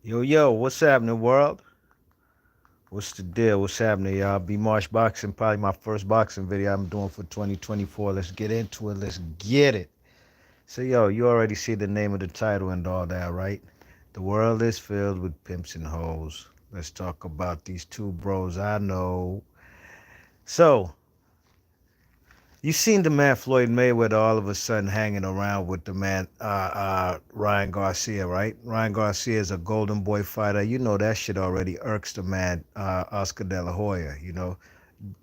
Yo, what's happening, world? What's the deal? What's happening, y'all? B Marsh Boxing, probably my first boxing video I'm doing for 2024. Let's get into it. Let's get it. So, you already see the name of the title and all that, right? The world is filled with pimps and hoes. Let's talk about these two bros I know. So, you seen the man Floyd Mayweather all of a sudden hanging around with the man Ryan Garcia, right? Ryan Garcia is a golden boy fighter. You know that shit already irks the man Oscar De La Hoya.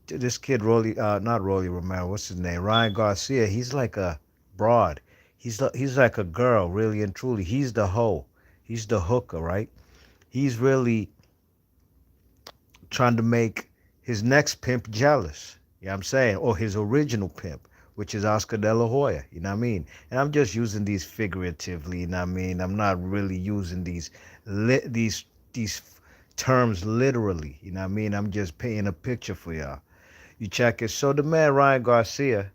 This kid not Rolly Romero. What's his name? Ryan Garcia. He's like a broad. He's like a girl, really and truly. He's the hoe. He's the hooker, right? He's really trying to make his next pimp jealous. You know what I'm saying? Or his original pimp, which is Oscar De La Hoya. You know what I mean? And I'm just using these figuratively. You know what I mean? I'm not really using these terms literally. You know what I mean? I'm just painting a picture for y'all. You check it. So the man Ryan Garcia,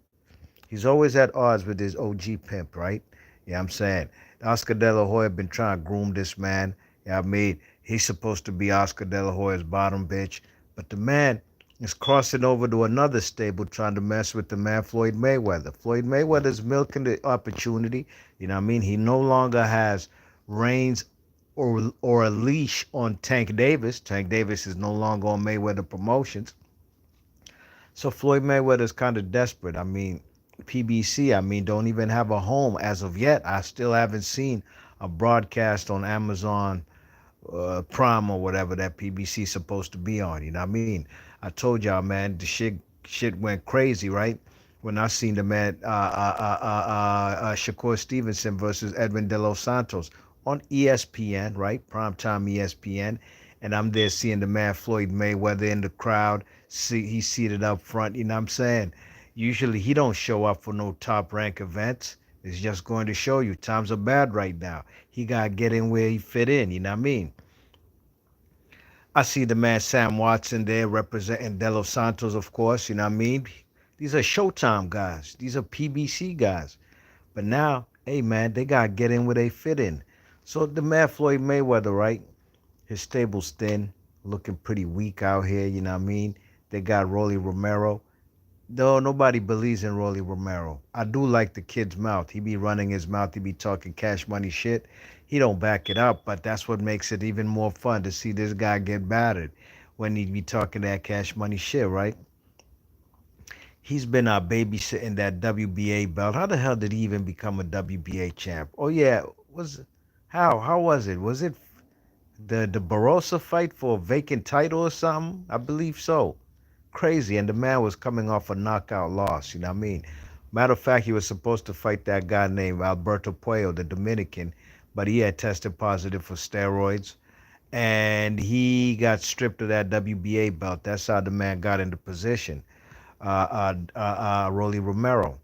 he's always at odds with his OG pimp, right? Yeah, I'm saying Oscar De La Hoya been trying to groom this man. Yeah, I mean he's supposed to be Oscar De La Hoya's bottom bitch, but the man is crossing over to another stable trying to mess with the man Floyd Mayweather. Floyd Mayweather's milking the opportunity. You know what I mean? He no longer has reins or a leash on Tank Davis. Tank Davis is no longer on Mayweather Promotions. So Floyd Mayweather is kind of desperate. I mean, PBC, don't even have a home as of yet. I still haven't seen a broadcast on Amazon Prime or whatever that PBC is supposed to be on. You know what I mean? I told y'all, man, the shit went crazy, right? When I seen the man Shakur Stevenson versus Edwin De Los Santos on ESPN, right? Primetime ESPN. And I'm there seeing the man Floyd Mayweather in the crowd. See, he's seated up front. You know what I'm saying? Usually he don't show up for no top rank events. It's just going to show you times are bad right now. He got to get in where he fit in. You know what I mean? I see the man Sam Watson there representing De Los Santos, of course. You know what I mean? These are Showtime guys. These are PBC guys. But now, hey man, they gotta get in where they fit in. So the man Floyd Mayweather, right? His stable's thin, looking pretty weak out here. You know what I mean? They got Rolly Romero. Though nobody believes in Rolly Romero. I do like the kid's mouth. He be running his mouth. He be talking cash money shit. He don't back it up, but that's what makes it even more fun to see this guy get battered when he be talking that cash money shit, right? He's been babysitting that WBA belt. How the hell did he even become a WBA champ? Oh yeah, was how was it? Was it the Barossa fight for a vacant title or something? I believe so. Crazy, and the man was coming off a knockout loss. You know what I mean? Matter of fact, he was supposed to fight that guy named Alberto Puello, the Dominican, but he had tested positive for steroids, and he got stripped of that WBA belt. That's how the man got into position. Rolly Romero.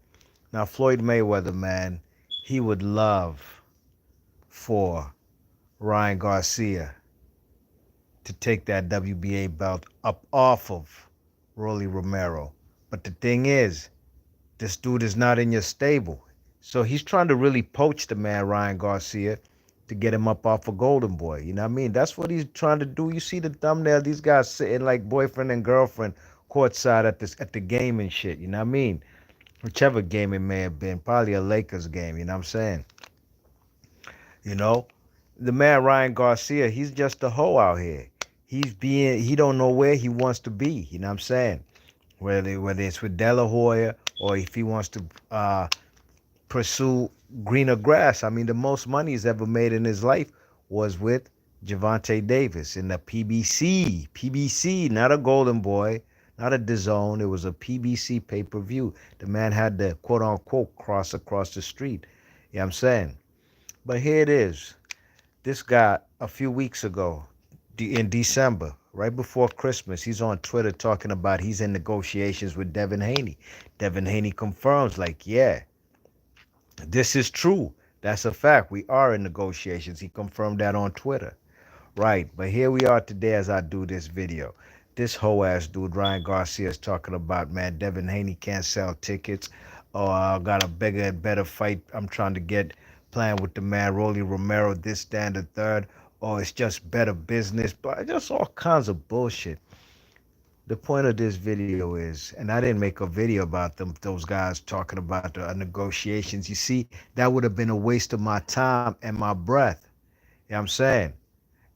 Now Floyd Mayweather, man, he would love for Ryan Garcia to take that WBA belt up off of Rolly Romero. But the thing is, this dude is not in your stable. So he's trying to really poach the man Ryan Garcia to get him up off of Golden Boy. You know what I mean? That's what he's trying to do. You see the thumbnail, these guys sitting like boyfriend and girlfriend courtside at the game and shit. You know what I mean? Whichever game it may have been, probably a Lakers game. You know what I'm saying? You know, the man Ryan Garcia, he's just a hoe out here. He don't know where he wants to be. You know what I'm saying? Whether it's with De La Hoya or if he wants to pursue greener grass. I mean, the most money he's ever made in his life was with Javante Davis in the PBC. PBC, not a Golden Boy, not a DAZN. It was a PBC pay-per-view. The man had the quote-unquote cross across the street. You know what I'm saying? But here it is. This guy, a few weeks ago, in December, right before Christmas, he's on Twitter talking about he's in negotiations with Devin Haney. Devin Haney confirms, like, yeah, this is true. That's a fact. We are in negotiations. He confirmed that on Twitter. Right. But here we are today as I do this video. This whole ass dude, Ryan Garcia, is talking about, man, Devin Haney can't sell tickets. Or I got a bigger and better fight I'm trying to get playing with the man, Rolly Romero, this, that, and the third. or it's just better business, but just all kinds of bullshit. The point of this video is, and I didn't make a video about those guys talking about the negotiations. You see, that would have been a waste of my time and my breath. You know what I'm saying?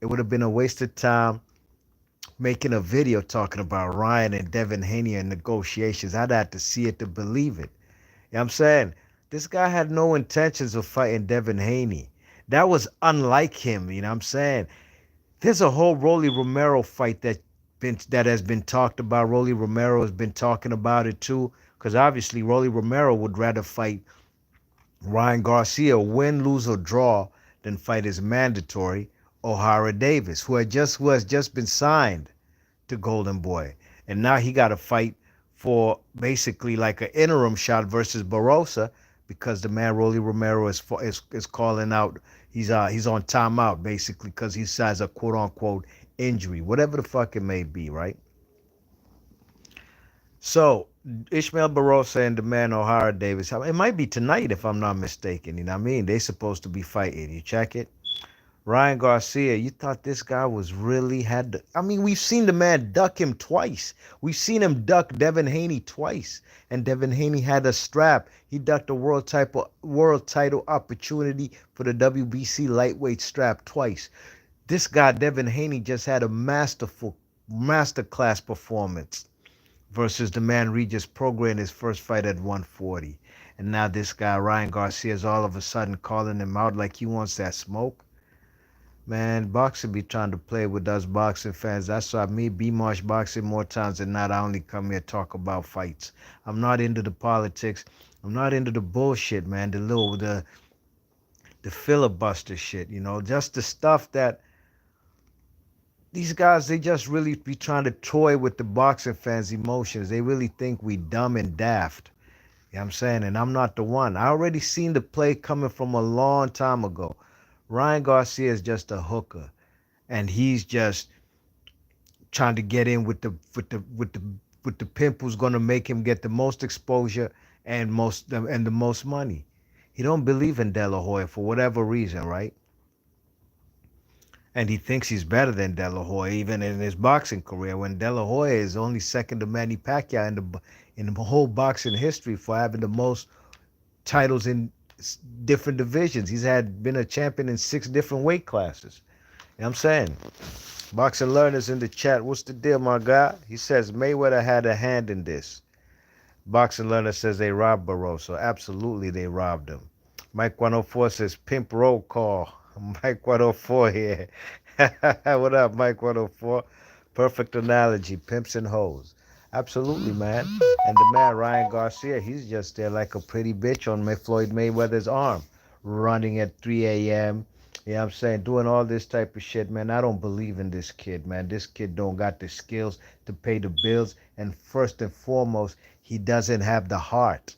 It would have been a waste of time making a video talking about Ryan and Devin Haney and negotiations. I'd have to see it to believe it. You know what I'm saying? This guy had no intentions of fighting Devin Haney. That was unlike him, you know what I'm saying? There's a whole Rolly Romero fight that has been talked about. Rolly Romero has been talking about it too, because obviously Rolly Romero would rather fight Ryan Garcia, win, lose, or draw, than fight his mandatory O'Hara Davis, who has just been signed to Golden Boy, and now he got to fight for basically like an interim shot versus Barossa, because the man Rolly Romero is calling out. He's on timeout basically because he has a quote unquote injury, whatever the fuck it may be, right? So Ishmael Barossa and the man O'Hara Davis, it might be tonight if I'm not mistaken. You know what I mean? They supposed to be fighting. You check it. Ryan Garcia, you thought this guy was really had the, I mean, we've seen the man duck him twice. We've seen him duck Devin Haney twice. And Devin Haney had a strap. He ducked a world title opportunity for the WBC lightweight strap twice. This guy, Devin Haney, just had a masterclass performance versus the man Regis Prograis in his first fight at 140. And now this guy, Ryan Garcia, is all of a sudden calling him out like he wants that smoke. Man, boxing be trying to play with us boxing fans. That's why me, B-Marsh Boxing, more times than not, I only come here to talk about fights. I'm not into the politics. I'm not into the bullshit, man. The filibuster shit, you know, just the stuff that these guys, they just really be trying to toy with the boxing fans' emotions. They really think we dumb and daft. You know what I'm saying? And I'm not the one. I already seen the play coming from a long time ago. Ryan Garcia is just a hooker, and he's just trying to get in with the pimp who's gonna make him get the most exposure and the most money. He don't believe in De La Hoya for whatever reason, right? And he thinks he's better than De La Hoya, even in his boxing career, when De La Hoya is only second to Manny Pacquiao in the whole boxing history for having the most titles in different divisions. He's been a champion in 6 different weight classes. You know what I'm saying? Boxing Learners in the chat. What's the deal, my guy? He says Mayweather had a hand in this. Boxing Learner says they robbed Barroso. Absolutely, they robbed him. Mike 104 says pimp roll call. Mike 104 here. What up, Mike 104? Perfect analogy. Pimps and hoes. Absolutely, man. And the man, Ryan Garcia, he's just there like a pretty bitch on Floyd Mayweather's arm, running at 3 a.m. You know what I'm saying? Doing all this type of shit, man. I don't believe in this kid, man. This kid don't got the skills to pay the bills. And first and foremost, he doesn't have the heart.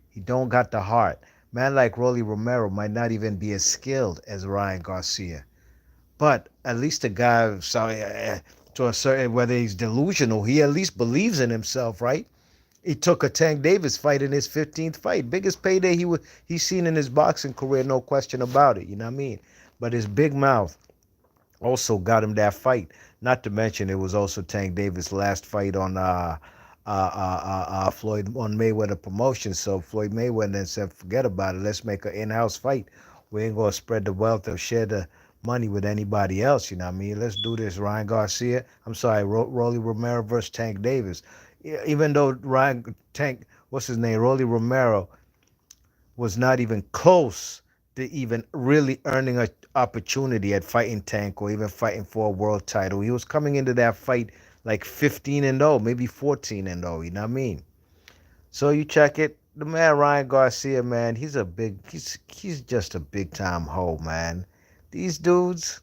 He don't got the heart. Man like Rolly Romero might not even be as skilled as Ryan Garcia. But at least the guy, to a certain, whether he's delusional, he at least believes in himself, right? He took a Tank Davis fight in his 15th fight. Biggest payday he's seen in his boxing career, no question about it, you know what I mean? But his big mouth also got him that fight. Not to mention it was also Tank Davis' last fight on Floyd on Mayweather promotion. So Floyd Mayweather then said, forget about it. Let's make an in-house fight. We ain't gonna spread the wealth or share the money with anybody else. You know what I mean? Let's do this. Ryan Garcia. I'm sorry, Rolly Romero versus Tank Davis. Even though what's his name, Rolly Romero, was not even close to even really earning an opportunity at fighting Tank or even fighting for a world title. He was coming into that fight like 15-0, maybe 14-0, you know what I mean? So you check it, the man Ryan Garcia, man, he's just a big time hoe, man. These dudes,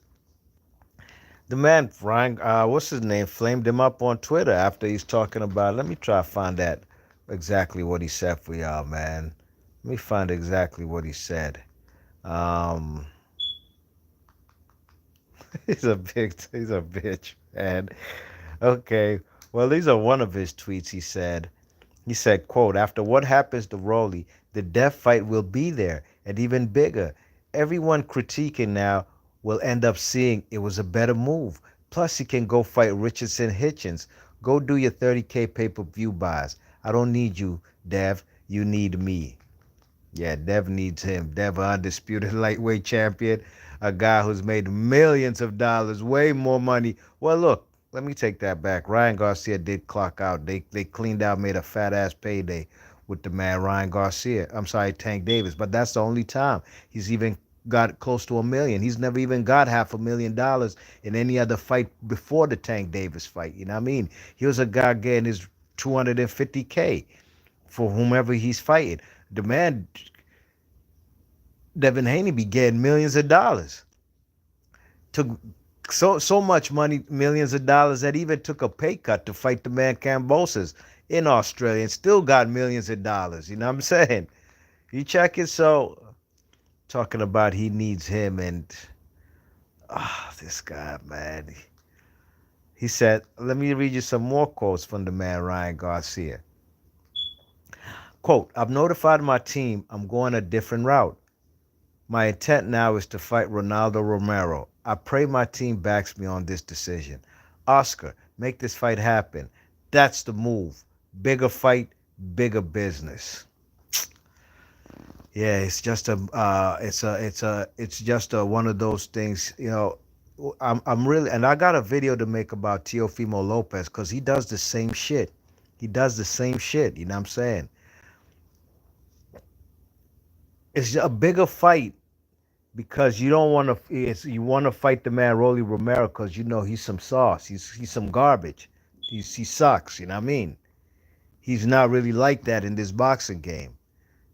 the man Ryan, what's his name, flamed him up on Twitter after he's talking about, let me try to find that exactly what he said for y'all, man. Let me find exactly what he said. He's a bitch, man. Okay, well, these are one of his tweets. He said, quote, after what happens to Rolly, the death fight will be there and even bigger. Everyone critiquing now will end up seeing it was a better move. Plus, he can go fight Richardson Hitchens. Go do your 30K pay-per-view buys. I don't need you, Dev. You need me. Yeah, Dev needs him. Dev, an undisputed lightweight champion, a guy who's made millions of dollars, way more money. Well, look, let me take that back. Ryan Garcia did clock out. They cleaned out, made a fat ass payday with the man Ryan Garcia. I'm sorry, Tank Davis, but that's the only time he's even got close to $1 million. He's never even got $500,000 in any other fight before the Tank Davis fight. You know what I mean? He was a guy getting his 250K for whomever he's fighting. The man, Devin Haney, be getting millions of dollars. Took so much money, millions of dollars, that even took a pay cut to fight the man Kambosos in Australia and still got millions of dollars. You know what I'm saying? You check it. So talking about he needs him, and this guy, man. He said, let me read you some more quotes from the man Ryan Garcia. Quote, I've notified my team I'm going a different route. My intent now is to fight Ronaldo Romero. I pray my team backs me on this decision. Oscar, make this fight happen. That's the move. Bigger fight, bigger business. Yeah, it's just one of those things. You know, I'm really, and I got a video to make about Teofimo Lopez because he does the same shit. He does the same shit. You know what I'm saying? It's a bigger fight because you don't want to. You want to fight the man Rolly Romero because you know he's some sauce. He's some garbage. He sucks. You know what I mean? He's not really like that in this boxing game.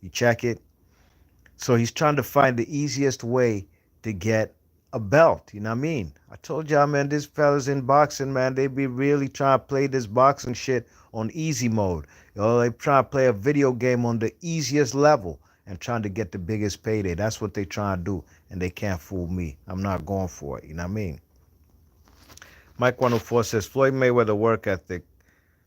You check it. So he's trying to find the easiest way to get a belt. You know what I mean? I told y'all, man, these fellas in boxing, man, they be really trying to play this boxing shit on easy mode. You know, they try to play a video game on the easiest level and trying to get the biggest payday. That's what they trying to do, and they can't fool me. I'm not going for it. You know what I mean? Mike 104 says, Floyd Mayweather work ethic,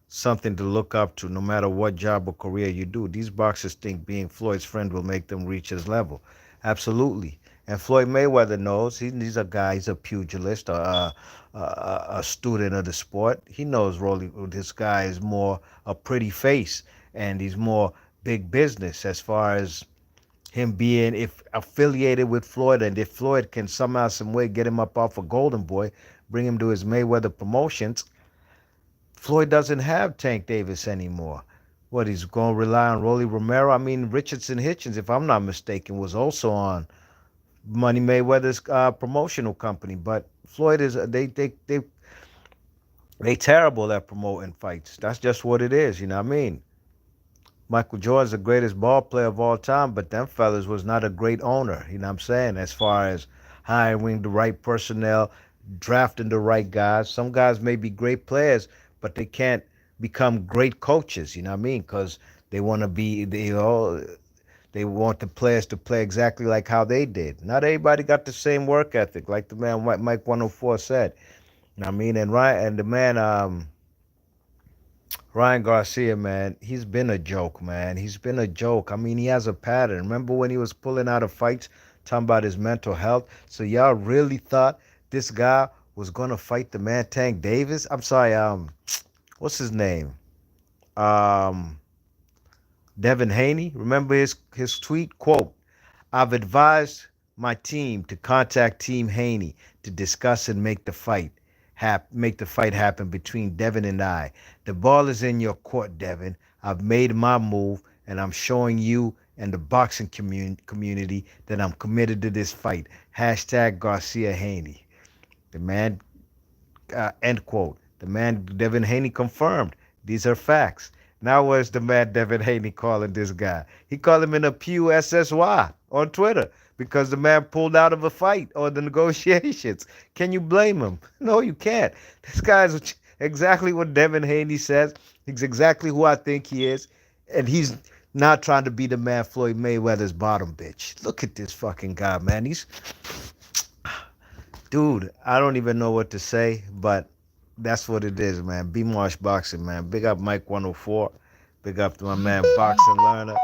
something to look up to no matter what job or career you do. These boxers think being Floyd's friend will make them reach his level. Absolutely. And Floyd Mayweather knows he's a guy, he's a pugilist, a student of the sport. He knows this guy is more a pretty face and he's more big business as far as him being if affiliated with Floyd, and if Floyd can somehow, some way get him up off of Golden Boy, bring him to his Mayweather Promotions, Floyd doesn't have Tank Davis anymore. What, he's going to rely on Rolly Romero? I mean, Richardson Hitchens, if I'm not mistaken, was also on Money Mayweather's promotional company. But Floyd is they terrible at promoting fights. That's just what it is. You know what I mean? Michael Jordan's the greatest ball player of all time, but them fellas was not a great owner. You know what I'm saying? As far as hiring the right personnel, drafting the right guys. Some guys may be great players, but they can't become great coaches. You know what I mean? Because they want to be, they want the players to play exactly like how they did. Not everybody got the same work ethic, like the man Mike 104 said. You know what I mean? And the man Ryan Garcia, man, he's been a joke, man. He's been a joke. I mean, he has a pattern. Remember when he was pulling out of fights, talking about his mental health? So y'all really thought this guy was gonna fight the man Tank Davis? I'm sorry, what's his name? Devin Haney. Remember his tweet? Quote, I've advised my team to contact Team Haney to discuss and make the fight happen between Devin and I. The ball is in your court, Devin. I've made my move, and I'm showing you and the boxing community that I'm committed to this fight. Hashtag Garcia Haney. The man, end quote. The man, Devin Haney, confirmed. These are facts. Now where's the man Devin Haney calling this guy? He called him in a PUSSY on Twitter because the man pulled out of a fight or the negotiations. Can you blame him? No, you can't. This guy's exactly what Devin Haney says. He's exactly who I think he is. And he's not trying to be the man Floyd Mayweather's bottom bitch. Look at this fucking guy, man. Dude, I don't even know what to say, but that's what it is, man. B Marsh Boxing, man. Big up Mike 104. Big up to my man Boxing Learner.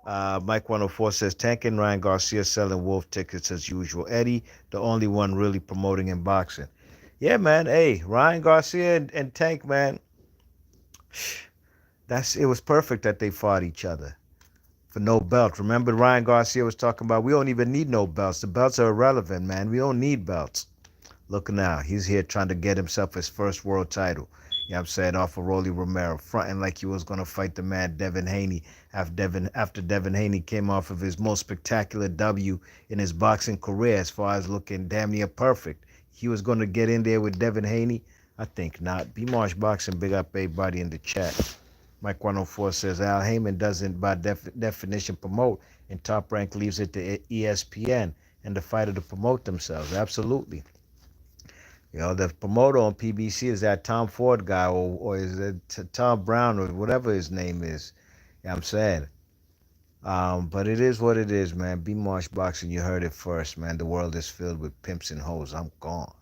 Mike 104 says Tank and Ryan Garcia selling Wolf tickets as usual. Eddie, the only one really promoting in boxing. Yeah, man. Hey, Ryan Garcia and Tank, man. It was perfect that they fought each other for no belt. Remember, Ryan Garcia was talking about we don't even need no belts. The belts are irrelevant, man. We don't need belts. Look now, he's here trying to get himself his first world title. You know what I'm saying? Off of Rolly Romero, fronting like he was going to fight the man Devin Haney after Devin Haney came off of his most spectacular W in his boxing career as far as looking damn near perfect. He was going to get in there with Devin Haney? I think not. B Marsh Boxing, big up everybody in the chat. Mike 104 says Al Heyman doesn't by definition promote, and Top Rank leaves it to ESPN and the fighter to promote themselves. Absolutely. You know, the promoter on PBC is that Tom Ford guy, or is it Tom Brown, or whatever his name is. You know what I'm saying? But it is what it is, man. B Marsh Boxing, you heard it first, man. The world is filled with pimps and hoes. I'm gone.